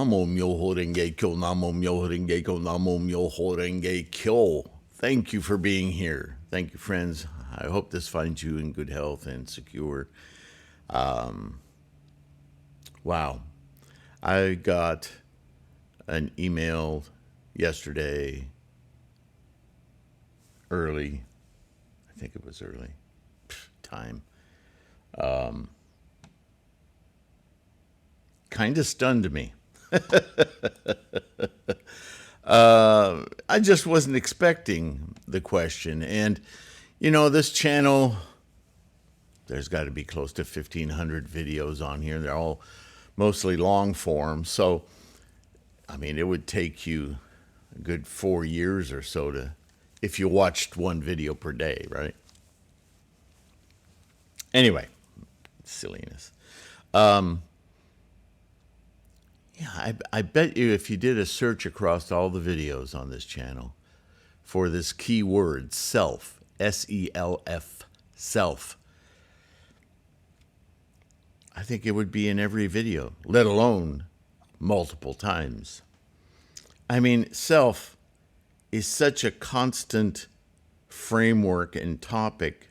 Namo Myoho Renge Kyo, Namo Myoho Renge Kyo, Namo Myoho Renge Kyo. Thank you for being here. Thank you, friends. I hope this finds you in good health and secure. Wow. I got an email yesterday early. I think it was early time. Kind of stunned me. I just wasn't expecting the question. And, you know, this channel, there's got to be close to 1,500 videos on here. They're all mostly long form. So, I mean, it would take you a good 4 years or so to, if you watched one video per day, right? Anyway, silliness. Yeah, I bet you if you did a search across all the videos on this channel for this keyword, self, S-E-L-F, self, I think it would be in every video, let alone multiple times. I mean, self is such a constant framework and topic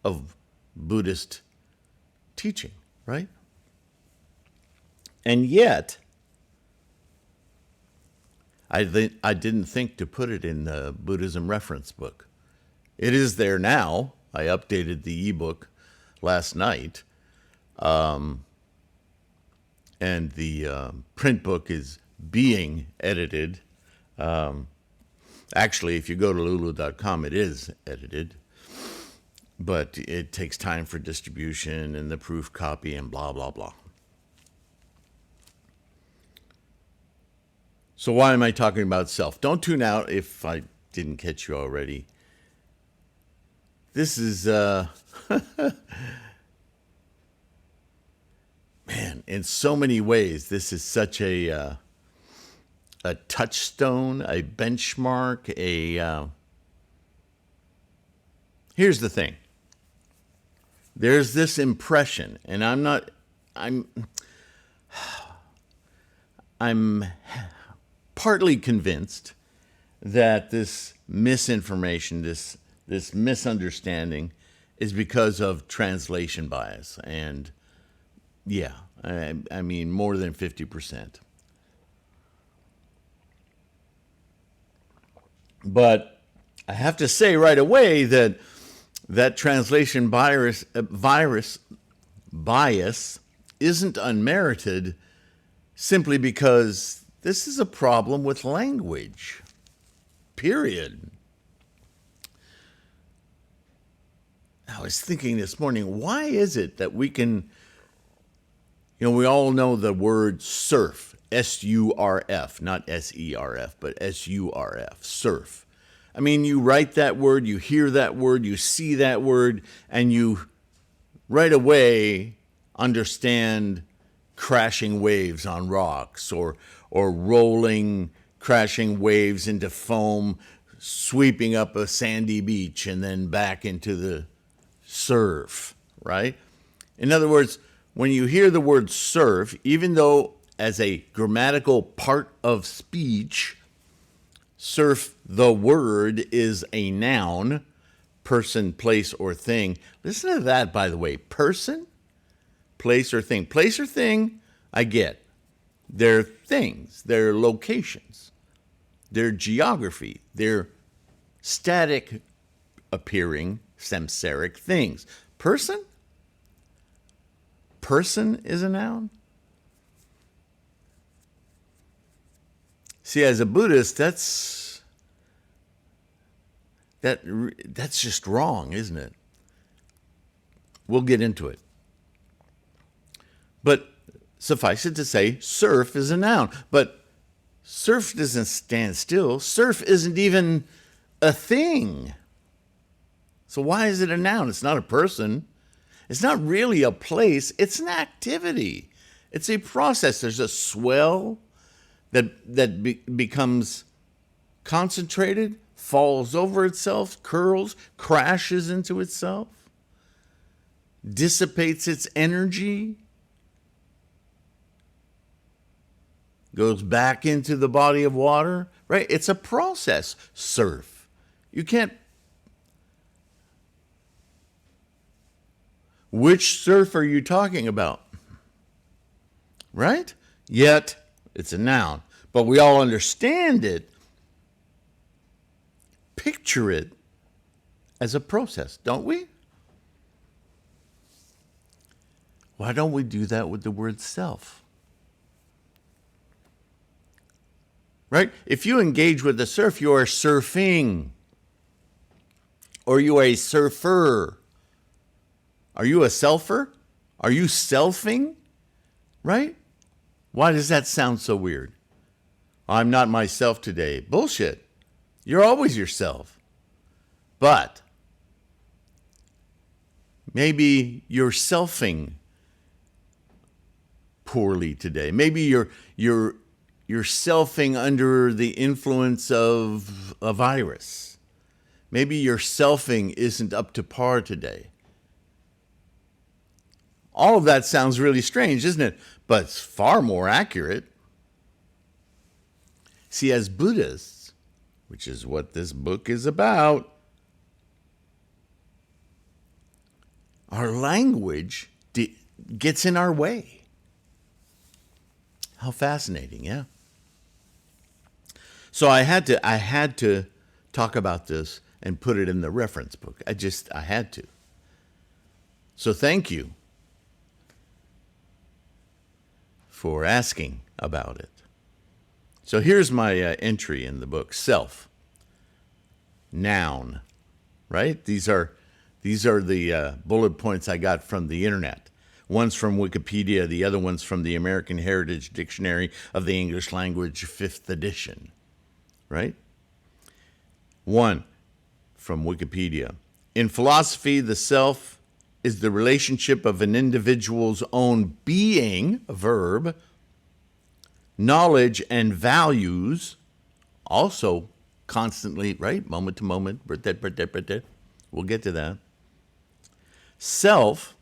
of Buddhist teaching, right? And yet, I didn't think to put it in the Buddhism reference book. It is there now. I updated the ebook last night. And the print book is being edited. Actually, if you go to lulu.com, it is edited. But it takes time for distribution and the proof copy and blah, blah, blah. So why am I talking about self? Don't tune out if I didn't catch you already. This is, man, in so many ways, this is such a touchstone, a benchmark, here's the thing. There's this impression, and I'm partly convinced that this misinformation, this misunderstanding is because of translation bias. And yeah, I mean, more than 50%. But I have to say right away that translation bias isn't unmerited simply because this is a problem with language, period. I was thinking this morning, why is it that we can, you know, we all know the word surf, S-U-R-F, not S-E-R-F, but S-U-R-F, surf. I mean, you write that word, you hear that word, you see that word, and you right away understand crashing waves on rocks or rolling, crashing waves into foam, sweeping up a sandy beach and then back into the surf, right? In other words, when you hear the word surf, even though as a grammatical part of speech, surf, the word, is a noun, person, place, or thing. Listen to that, by the way. Person, place, or thing. Place or thing, I get. They're things. They're locations. They're geography. They're static appearing samsaric things. Person? Person is a noun? See, as a Buddhist, that's just wrong, isn't it? We'll get into it. But suffice it to say, surf is a noun. But surf doesn't stand still. Surf isn't even a thing. So why is it a noun? It's not a person. It's not really a place. It's an activity. It's a process. There's a swell that becomes concentrated, falls over itself, curls, crashes into itself, dissipates its energy. goes back into the body of water, right? It's a process. Surf. You can't. Which surf are you talking about? Right? Yet, it's a noun. But we all understand it, picture it as a process, don't we? Why don't we do that with the word self? Right? If you engage with the surf, you are surfing. Or you are a surfer. Are you a selfer? Are you selfing? Right? Why does that sound so weird? I'm not myself today. Bullshit. You're always yourself. But maybe you're selfing poorly today. Maybe you're selfing under the influence of a virus. Maybe your selfing isn't up to par today. All of that sounds really strange, isn't it? But it's far more accurate. See, as Buddhists, which is what this book is about, our language gets in our way. How fascinating, yeah? So I had to talk about this and put it in the reference book. I had to. So thank you for asking about it. So here's my entry in the book. Self. Noun. Right? These are the bullet points I got from the internet. One's from Wikipedia, the other one's from the American Heritage Dictionary of the English Language, 5th edition. Right? 1, from Wikipedia. In philosophy, the self is the relationship of an individual's own being, a verb, knowledge and values, also constantly, right? Moment to moment. We'll get to that. Self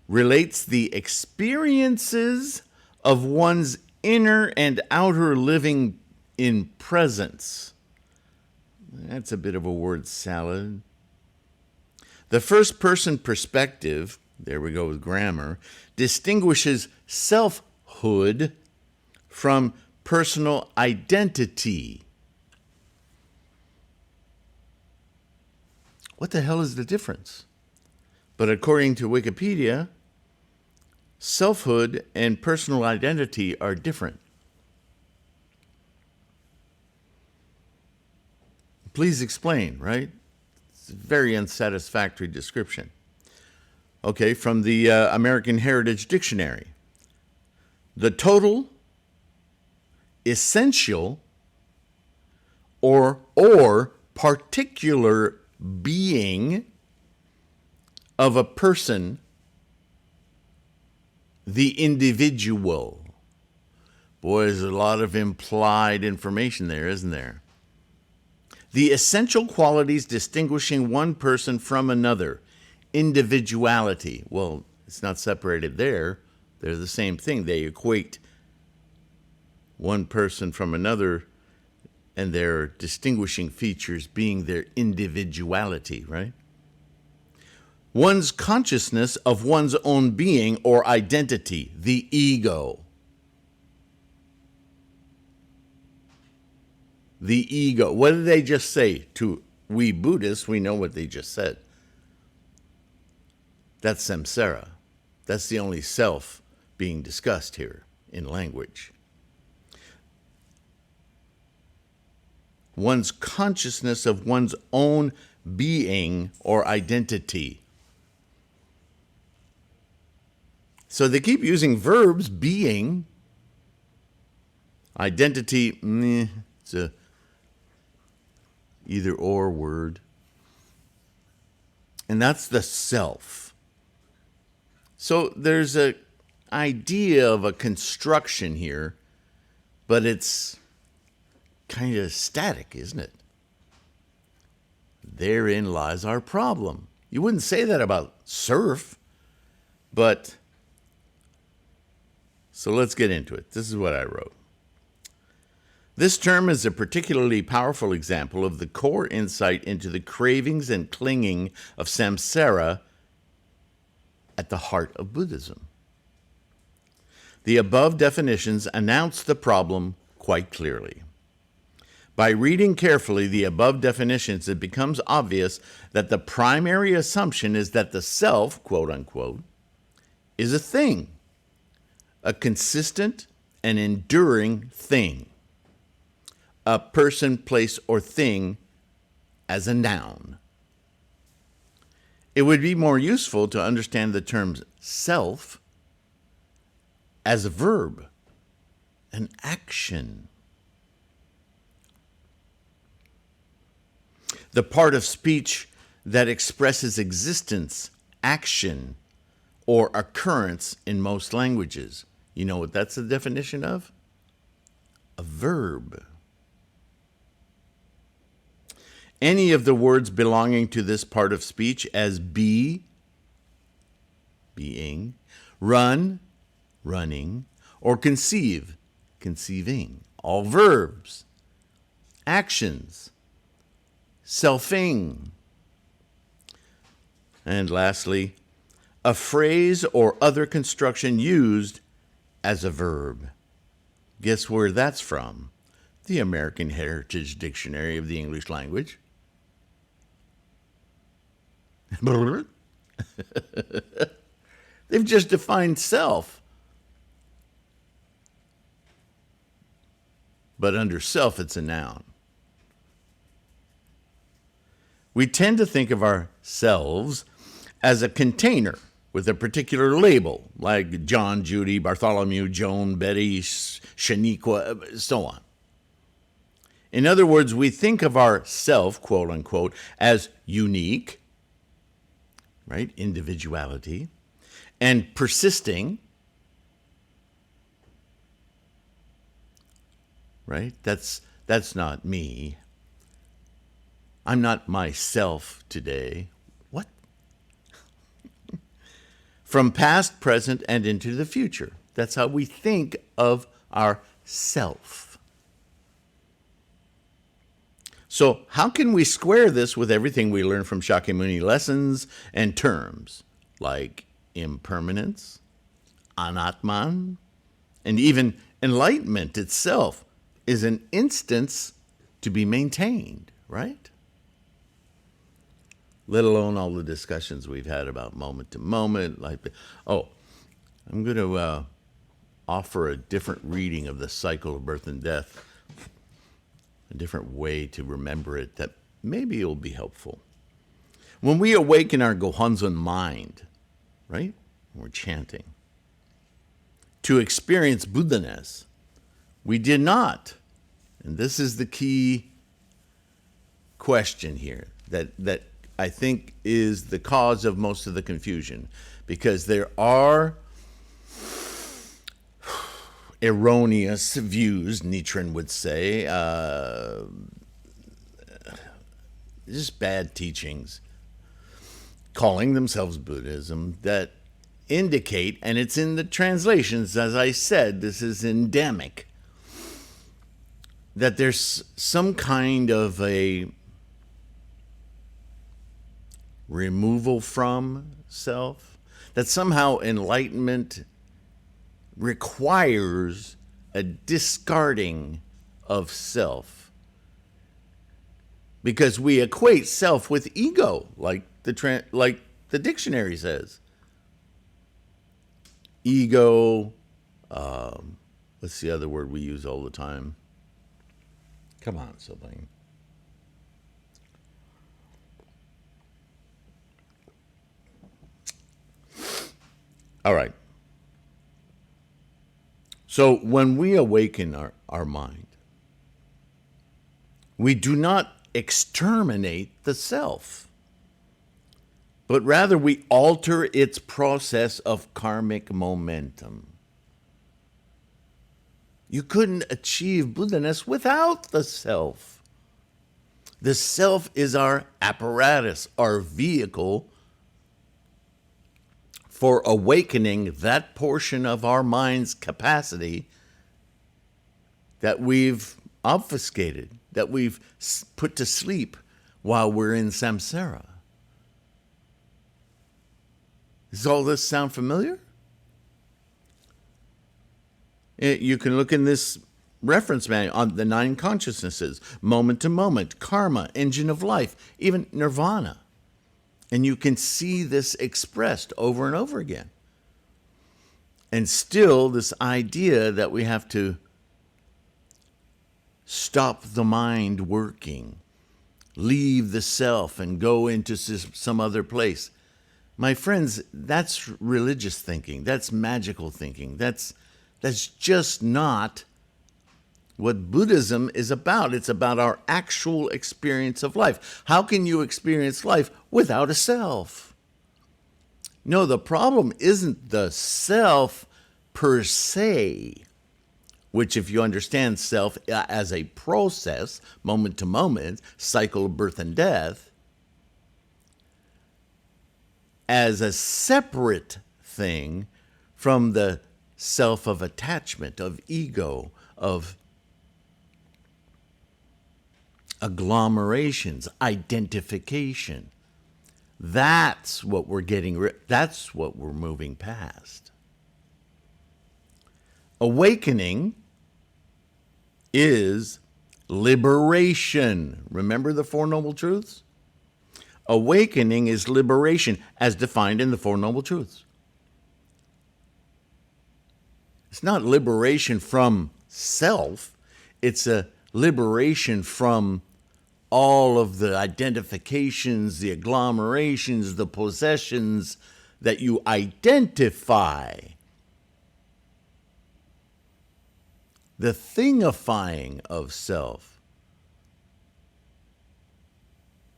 relates the experiences of one's inner and outer living in presence. That's a bit of a word salad. The first person perspective, there we go with grammar, distinguishes selfhood from personal identity. What the hell is the difference? But according to Wikipedia, selfhood and personal identity are different. Please explain, right? It's a very unsatisfactory description. Okay, from the American Heritage Dictionary. The total, essential, or particular being of a person, the individual. Boy, there's a lot of implied information there, isn't there? The essential qualities distinguishing one person from another. Individuality. Well, it's not separated there. They're the same thing. They equate one person from another and their distinguishing features being their individuality, right? One's consciousness of one's own being or identity, the ego. The ego. What did they just say? To we Buddhists, we know what they just said. That's samsara. That's the only self being discussed here in language. One's consciousness of one's own being or identity. So they keep using verbs, being, identity, it's a either or word. And that's the self. So there's an idea of a construction here, but it's kind of static, isn't it? Therein lies our problem. You wouldn't say that about surf, but so let's get into it. This is what I wrote. This term is a particularly powerful example of the core insight into the cravings and clinging of samsara at the heart of Buddhism. The above definitions announce the problem quite clearly. By reading carefully the above definitions, it becomes obvious that the primary assumption is that the self, quote unquote, is a thing, a consistent and enduring thing, a person, place, or thing as a noun. It would be more useful to understand the terms self as a verb, an action. The part of speech that expresses existence, action, or occurrence in most languages. You know what that's the definition of? A verb. Any of the words belonging to this part of speech as be, being, run, running, or conceive, conceiving, all verbs, actions, selfing. And lastly, a phrase or other construction used as a verb. Guess where that's from? The American Heritage Dictionary of the English Language. They've just defined self. But under self, it's a noun. We tend to think of ourselves as a container with a particular label, like John, Judy, Bartholomew, Joan, Betty, Shaniqua, so on. In other words, we think of ourself, quote unquote, as unique, right? Individuality, and persisting, right? That's not me. I'm not myself today. What? From past, present, and into the future. That's how we think of ourself. So how can we square this with everything we learn from Shakyamuni lessons and terms like impermanence, anatman, and even enlightenment itself is an instance to be maintained, right? Let alone all the discussions we've had about moment to moment. I'm going to offer a different reading of the cycle of birth and death, a different way to remember it that maybe it will be helpful. When we awaken our Gohonzon mind, right? We're chanting, to experience Buddha-ness, we did not. And this is the key question here that I think is the cause of most of the confusion, because there are erroneous views, Nichiren would say, just bad teachings, calling themselves Buddhism, that indicate, and it's in the translations, as I said, this is endemic, that there's some kind of a removal from self, that somehow enlightenment requires a discarding of self, because we equate self with ego, like the dictionary says. Ego, what's the other word we use all the time? Come on, sibling. All right. So when we awaken our mind, we do not exterminate the self, but rather we alter its process of karmic momentum. You couldn't achieve Buddha-ness without the self. The self is our apparatus, our vehicle for awakening that portion of our mind's capacity that we've obfuscated, that we've put to sleep while we're in samsara. Does all this sound familiar? You can look in this reference manual on the 9 consciousnesses, moment to moment, karma, engine of life, even nirvana. And you can see this expressed over and over again. And still, this idea that we have to stop the mind working, leave the self and go into some other place. My friends, that's religious thinking. That's magical thinking. That's just not what Buddhism is about. It's about our actual experience of life. How can you experience life without a self? No, the problem isn't the self per se, which if you understand self as a process, moment to moment, cycle of birth and death, as a separate thing from the self of attachment, of ego, of agglomerations, identification. That's what we're that's what we're moving past. Awakening is liberation. Remember the Four Noble Truths? Awakening is liberation as defined in the Four Noble Truths. It's not liberation from self. It's a liberation from all of the identifications, the agglomerations, the possessions that you identify. The thingifying of self.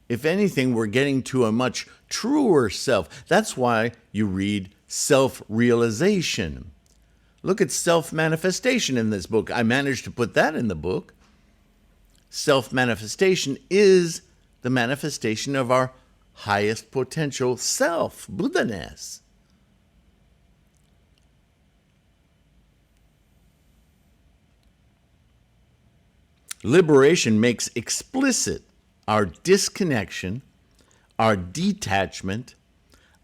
If anything, we're getting to a much truer self. That's why you read self-realization. Look at self-manifestation in this book. I managed to put that in the book. Self-manifestation is the manifestation of our highest potential self, Buddha-ness. Liberation makes explicit our disconnection, our detachment,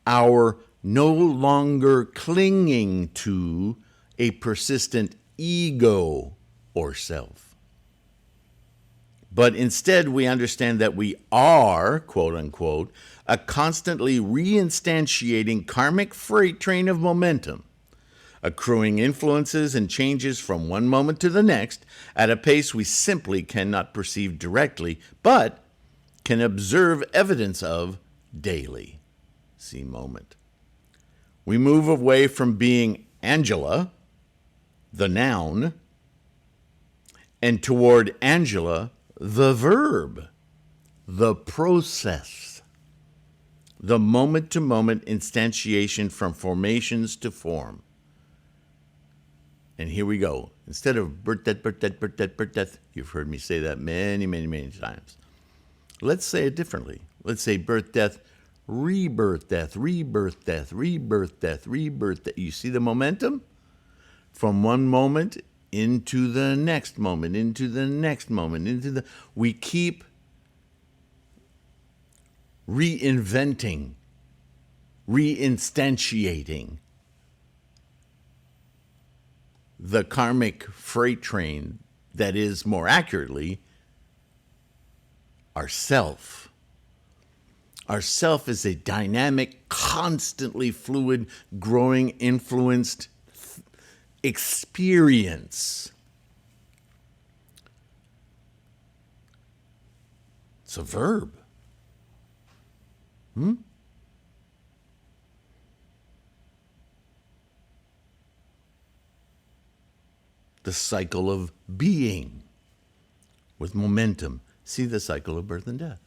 our no longer clinging to a persistent ego or self. But instead, we understand that we are, quote unquote, a constantly re-instantiating karmic freight train of momentum, accruing influences and changes from one moment to the next at a pace we simply cannot perceive directly, but can observe evidence of daily. See moment. We move away from being Angela, the noun, and toward Angela, the verb, the process, the moment-to-moment instantiation from formations to form. And here we go. Instead of birth, death, birth, death, birth, death, birth, death, you've heard me say that many, many, many times. Let's say it differently. Let's say birth, death, rebirth, death, rebirth, death, rebirth, death, rebirth, death. You see the momentum? From one moment into the next moment, into the next moment, we keep reinventing, re-instantiating the karmic freight train that is, more accurately, ourself. Ourself is a dynamic, constantly fluid, growing, influenced experience. It's a verb. The cycle of being with momentum. See the cycle of birth and death.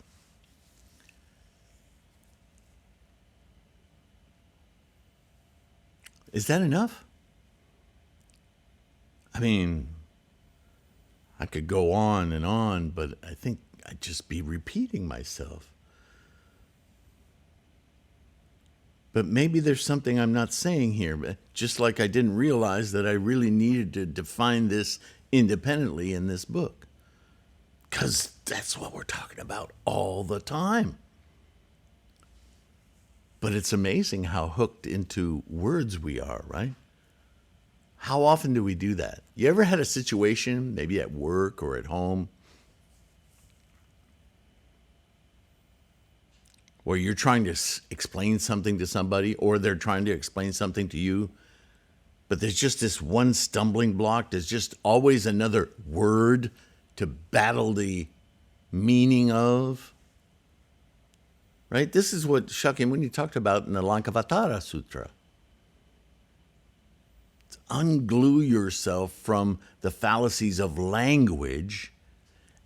Is that enough? I mean, I could go on, but I think I'd just be repeating myself. But maybe there's something I'm not saying here, just like I didn't realize that I really needed to define this independently in this book. because that's what we're talking about all the time. But it's amazing how hooked into words we are, right? How often do we do that? You ever had a situation, maybe at work or at home, where you're trying to explain something to somebody, or they're trying to explain something to you, but there's just this one stumbling block? There's just always another word to battle the meaning of, right? This is what Shakyamuni talked about in the Lankavatara Sutra. Unglue yourself from the fallacies of language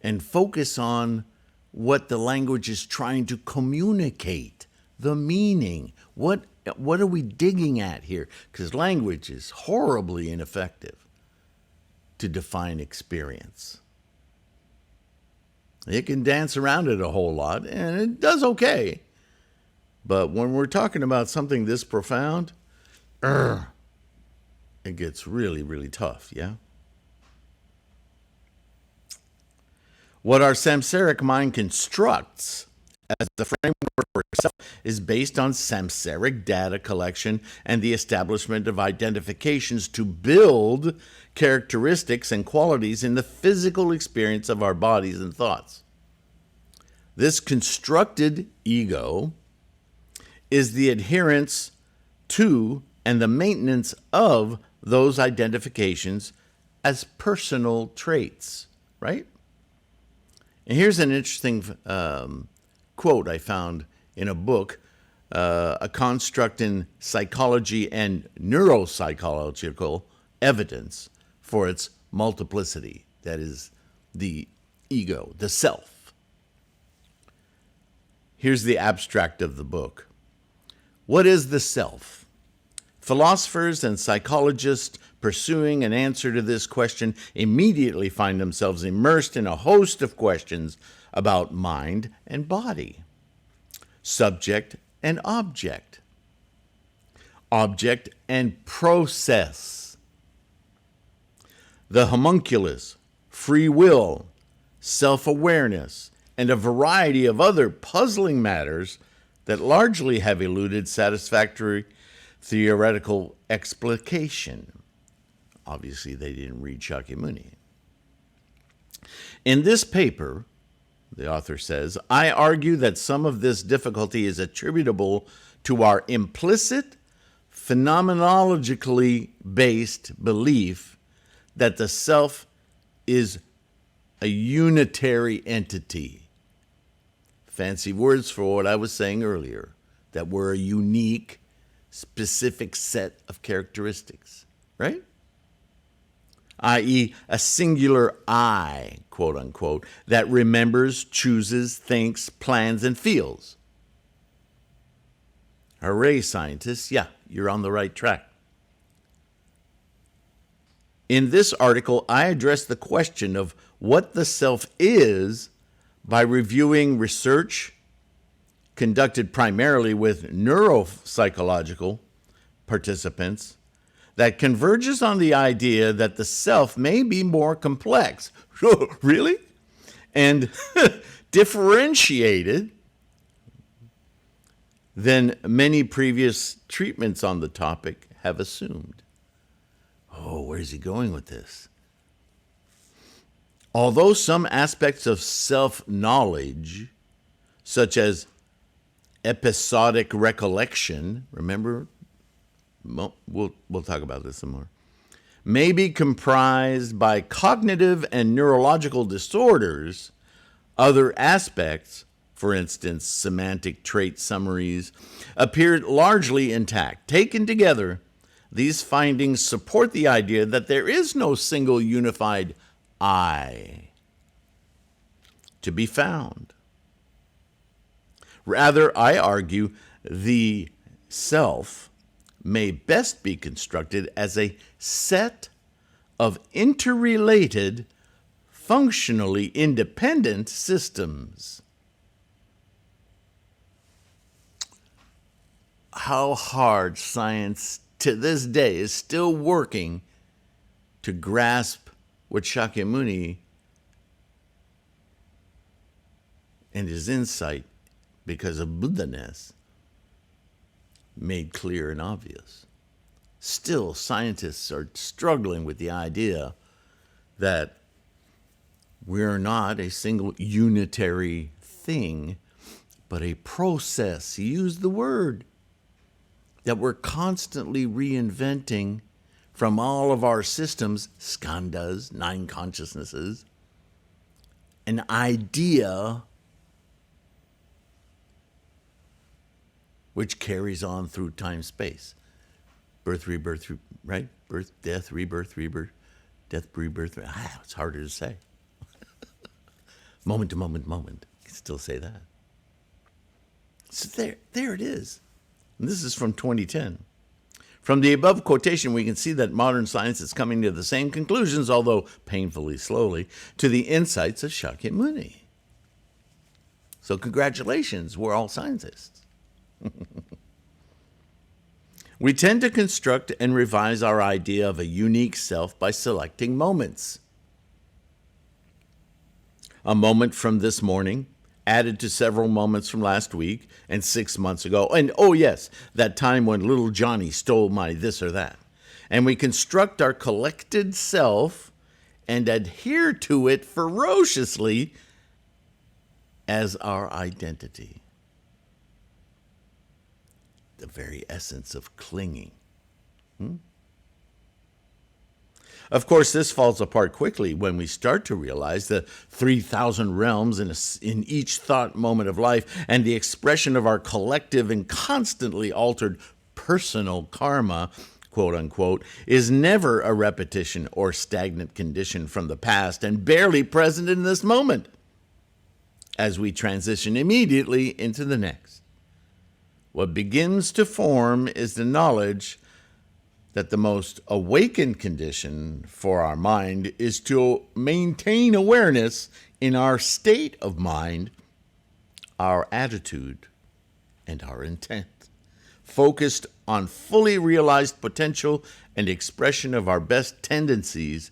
and focus on what the language is trying to communicate, the meaning. What are we digging at here? Because language is horribly ineffective to define experience. It can dance around it a whole lot, and it does okay. But when we're talking about something this profound, it gets really, really tough, yeah? What our samsaric mind constructs as the framework for itself is based on samsaric data collection and the establishment of identifications to build characteristics and qualities in the physical experience of our bodies and thoughts. This constructed ego is the adherence to and the maintenance of those identifications as personal traits, right? And here's an interesting quote I found in a book, A Construct in Psychology and Neuropsychological Evidence for Its Multiplicity. That is the ego, the self. Here's the abstract of the book. What is the self? Philosophers and psychologists pursuing an answer to this question immediately find themselves immersed in a host of questions about mind and body, subject and object and process, the homunculus, free will, self-awareness, and a variety of other puzzling matters that largely have eluded satisfactory theoretical explication. Obviously, they didn't read Shakyamuni. In this paper, the author says, I argue that some of this difficulty is attributable to our implicit, phenomenologically based belief that the self is a unitary entity. Fancy words for what I was saying earlier, that we're a unique, specific set of characteristics, right? I.e., a singular I, quote unquote, that remembers, chooses, thinks, plans, and feels. Hooray, scientists. Yeah, you're on the right track. In this article, I address the question of what the self is by reviewing research conducted primarily with neuropsychological participants that converges on the idea that the self may be more complex, really, and differentiated than many previous treatments on the topic have assumed. Oh, where's he going with this? Although some aspects of self-knowledge, such as episodic recollection, remember, we'll talk about this some more, may be comprised by cognitive and neurological disorders, other aspects, for instance, semantic trait summaries, appear largely intact. Taken together, these findings support the idea that there is no single unified I to be found. Rather, I argue the self may best be constructed as a set of interrelated, functionally independent systems. How hard science to this day is still working to grasp what Shakyamuni and his insight, because of Buddha-ness, made clear and obvious. Still, scientists are struggling with the idea that we're not a single unitary thing, but a process. He used the word that we're constantly reinventing from all of our systems, skandhas, 9 consciousnesses, an idea which carries on through time-space. Birth, rebirth, right? Birth, death, rebirth, death, rebirth. It's harder to say. Moment to moment, moment. You can still say that. So there it is. And this is from 2010. From the above quotation, we can see that modern science is coming to the same conclusions, although painfully slowly, to the insights of Shakyamuni. So congratulations, we're all scientists. We tend to construct and revise our idea of a unique self by selecting moments. A moment from this morning, added to several moments from last week and 6 months ago. And oh yes, that time when little Johnny stole my this or that. And we construct our collected self and adhere to it ferociously as our identity. The very essence of clinging. Of course, this falls apart quickly when we start to realize the 3,000 realms in each thought moment of life and the expression of our collective and constantly altered personal karma, quote unquote, is never a repetition or stagnant condition from the past and barely present in this moment as we transition immediately into the next. What begins to form is the knowledge that the most awakened condition for our mind is to maintain awareness in our state of mind, our attitude, and our intent, focused on fully realized potential and expression of our best tendencies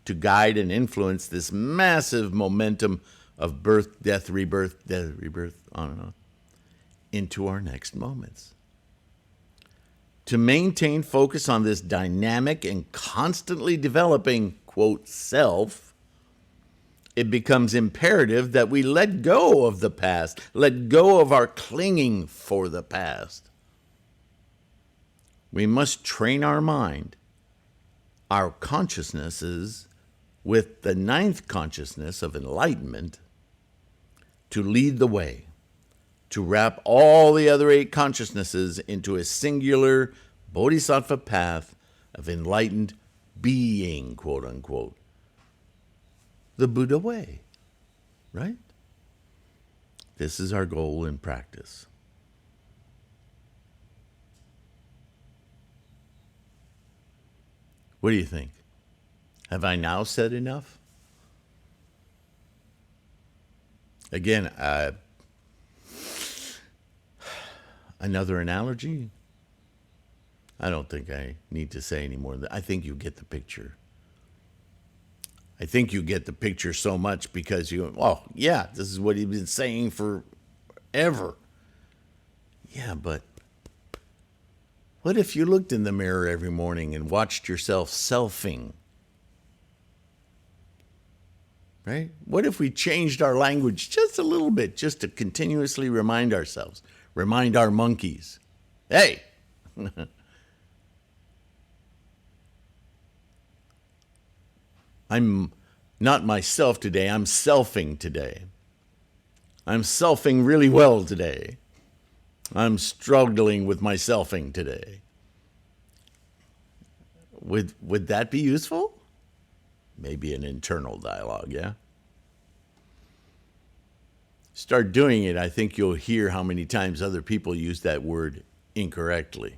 to guide and influence this massive momentum of birth, death, rebirth, on and on, into our next moments. To maintain focus on this dynamic and constantly developing, quote, self, it becomes imperative that we let go of the past, let go of our clinging for the past. We must train our mind, our consciousnesses, with the 9th consciousness of enlightenment to lead the way, to wrap all the other 8 consciousnesses into a singular bodhisattva path of enlightened being, quote unquote. The Buddha way, right? This is our goal in practice. What do you think? Have I now said enough? Again, another analogy? I don't think I need to say any more than that. I think you get the picture. I think you get the picture so much because yeah, this is what he's been saying forever. Yeah, but what if you looked in the mirror every morning and watched yourself selfing? Right? What if we changed our language just a little bit, just to continuously remind ourselves, remind our monkeys, hey, I'm not myself today, I'm selfing today. I'm selfing really well today. I'm struggling with my selfing today. Would that be useful? Maybe an internal dialogue, yeah? Start doing it, I think you'll hear how many times other people use that word incorrectly.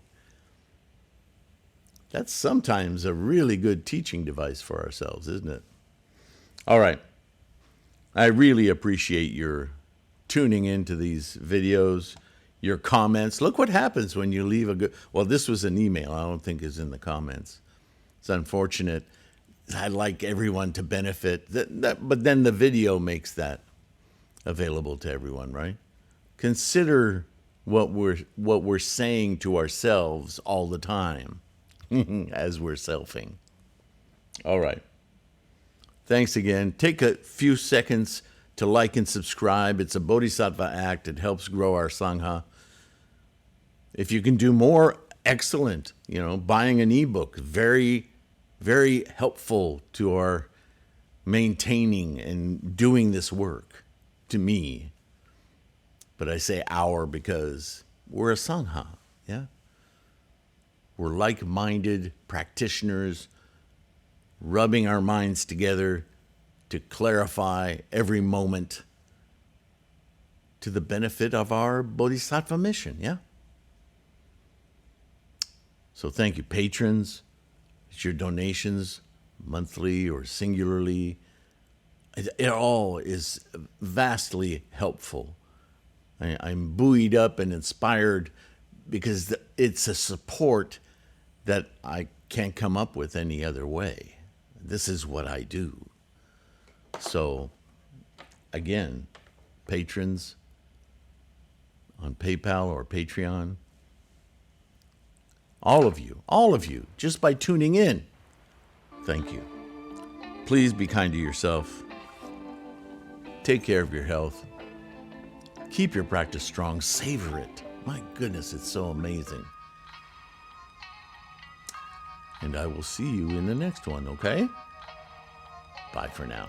That's sometimes a really good teaching device for ourselves, isn't it? All right. I really appreciate your tuning into these videos, your comments. Look what happens when you leave a good... Well, this was an email. I don't think it's in the comments. It's unfortunate. I'd like everyone to benefit, but then the video makes that available to everyone, right? Consider what we're saying to ourselves all the time as we're selfing. All right. Thanks again. Take a few seconds to like and subscribe. It's a bodhisattva act. It helps grow our sangha. If you can do more, excellent. Buying an ebook, very, very helpful to our maintaining and doing this work, to me. But I say our because we're a sangha, yeah? We're like-minded practitioners rubbing our minds together to clarify every moment to the benefit of our bodhisattva mission, yeah? So thank you, patrons. It's your donations, monthly or singularly. It all is vastly helpful. I'm buoyed up and inspired because it's a support that I can't come up with any other way. This is what I do. So, again, patrons on PayPal or Patreon, all of you, just by tuning in, thank you. Please be kind to yourself. Take care of your health. Keep your practice strong. Savor it. My goodness, it's so amazing. And I will see you in the next one, okay? Bye for now.